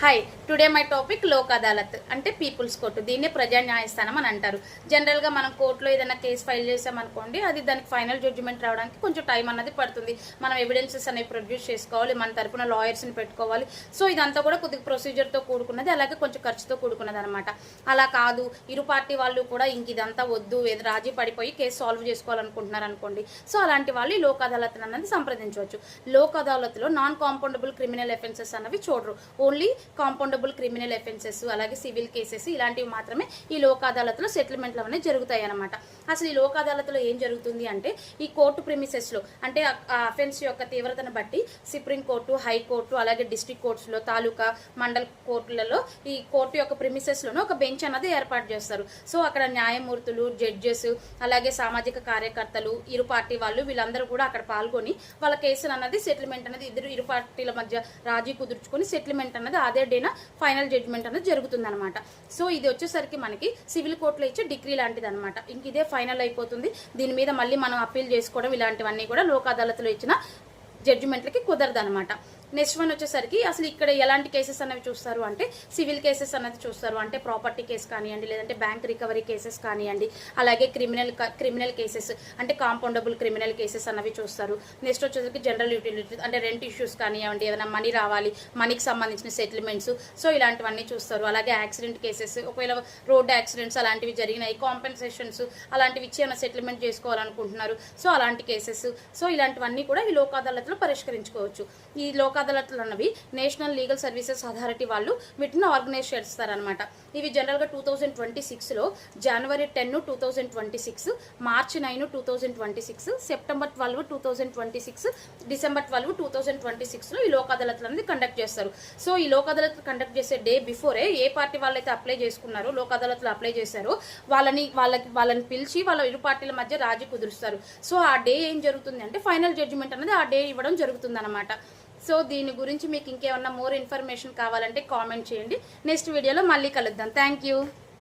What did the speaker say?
Hi today my topic Lok Adalat అంటే peoples court. దీన్నే ప్రజా న్యాయస్థానం అని అంటారు. జనరల్గా మనం కోర్టులో ఏదైనా కేసు ఫైల్ చేసామనుకోండి, అది దానికి ఫైనల్ జడ్జిమెంట్ రావడానికి కొంచెం టైం అన్నది పడుతుంది. మనం ఎవిడెన్సెస్ అనేవి ప్రొడ్యూస్ చేసుకోవాలి, మన తరపున లాయర్స్ని పెట్టుకోవాలి. సో ఇదంతా కూడా కొద్దిగా ప్రొసీజర్తో కూడుకున్నది, అలాగే కొంచెం ఖర్చుతో కూడుకున్నది అనమాట. అలా కాదు, ఇరు పార్టీ వాళ్ళు కూడా ఇంక ఇదంతా వద్దు, రాజీ పడిపోయి కేసు సాల్వ్ చేసుకోవాలనుకుంటున్నారు అనుకోండి, సో అలాంటి వాళ్ళు ఈ లోక్ అదాలత్ అన్నది సంప్రదించవచ్చు. లోక్ అదాలత్లో నాన్ కాంపౌండబుల్ క్రిమినల్ అఫెన్సెస్ అన్నవి చూడరు. ఓన్లీ కాంపౌండబుల్ క్రిమినల్ అఫెన్సెస్ అలాగే సివిల్ కేసెస్ ఇలాంటివి మాత్రమే ఈ లోక్ అదాలత్లో సెటిల్మెంట్లు అనేవి జరుగుతాయి అనమాట. అసలు ఈ లోక్ అదాలత్లో ఏం జరుగుతుంది అంటే, ఈ కోర్టు ప్రిమిసెస్లో అంటే ఆ అఫెన్స్ యొక్క తీవ్రతను బట్టి సుప్రీంకోర్టు, హైకోర్టు అలాగే డిస్ట్రిక్ట్ కోర్ట్స్లో, తాలూకా మండల్ కోర్టులలో ఈ కోర్టు యొక్క ప్రిమిసెస్లోనే ఒక బెంచ్ అన్నది ఏర్పాటు చేస్తారు. సో అక్కడ న్యాయమూర్తులు, జడ్జెస్ అలాగే సామాజిక కార్యకర్తలు, ఇరు పార్టీ వాళ్ళు వీళ్ళందరూ కూడా అక్కడ పాల్గొని వాళ్ళ కేసులు అన్నది సెటిల్మెంట్ అనేది ఇరు పార్టీల మధ్య రాజీ కుదుర్చుకొని సెటిల్మెంట్ అన్నది అదే డేనా ఫైనల్ జడ్జిమెంట్ అనేది జరుగుతుంది అనమాట. సో ఇది వచ్చేసరికి మనకి సివిల్ కోర్టులో ఇచ్చే డిగ్రీ లాంటిది అనమాట. ఇంక ఇదే ఫైనల్ అయిపోతుంది. దీని మీద మళ్ళీ మనం అప్పీల్ చేసుకోవడం ఇలాంటివన్నీ కూడా లోక్ అదాలత్లో ఇచ్చిన జడ్జిమెంట్లకి కుదరదు అనమాట. నెక్స్ట్ వన్ వచ్చేసరికి అసలు ఇక్కడ ఎలాంటి కేసెస్ అనేవి చూస్తారు అంటే, సివిల్ కేసెస్ అన్నది చూస్తారు. అంటే ప్రాపర్టీ కేసు కానివ్వండి, లేదంటే బ్యాంక్ రికవరీ కేసెస్ కానివ్వండి, అలాగే క్రిమినల్ కేసెస్ అంటే కాంపౌండబుల్ క్రిమినల్ కేసెస్ అన్నవి చూస్తారు. నెక్స్ట్ వచ్చేసరికి జనరల్ యూటిలిటీ అంటే రెంట్ ఇష్యూస్ కానివ్వండి, ఏదైనా మనీ రావాలి, మనీకి సంబంధించిన సెటిల్మెంట్స్, సో ఇలాంటివన్నీ చూస్తారు. అలాగే యాక్సిడెంట్ కేసెస్, ఒకవేళ రోడ్ యాక్సిడెంట్స్ అలాంటివి జరిగినాయి, కాంపెన్సేషన్స్ అలాంటివి ఇచ్చి ఏమైనా సెటిల్మెంట్ చేసుకోవాలనుకుంటున్నారు, సో అలాంటి కేసెస్, సో ఇలాంటివన్నీ కూడా ఈ లోక్ అదాలత్లో పరిష్కరించుకోవచ్చు. ఈ లోక్ అదాలత్లు అన్నవి నేషనల్ లీగల్ సర్వీసెస్ అథారిటీ వాళ్ళు వీటిని ఆర్గనైజ్ చేస్తారనమాట. ఇవి జనరల్గా 2026లో జనవరి 10, 2026, మార్చి 9, 2026, సెప్టెంబర్ 12, 2026, డిసెంబర్ 12, 2026లో ఈ లోక్ అదాలత్లు అనేది కండక్ట్ చేస్తారు. సో ఈ లోక్ అదాలత్ కండక్ట్ చేసే డే బిఫోరే ఏ పార్టీ వాళ్ళైతే అప్లై చేసుకున్నారో, లోక్ అదాలత్లో అప్లై చేశారో వాళ్ళని పిలిచి వాళ్ళ ఇరు పార్టీల మధ్య రాజీ కుదురుస్తారు. సో ఆ డే ఏం జరుగుతుంది అంటే ఫైనల్ జడ్జిమెంట్ అనేది ఆ డే ఇవ్వడం జరుగుతుంది అనమాట. సో దీని గురించి మీకు ఇంకేమన్నా మోర్ ఇన్ఫర్మేషన్ కావాలంటే కామెంట్ చేయండి. నెక్స్ట్ వీడియోలో మళ్ళీ కలుద్దాం. Thank you.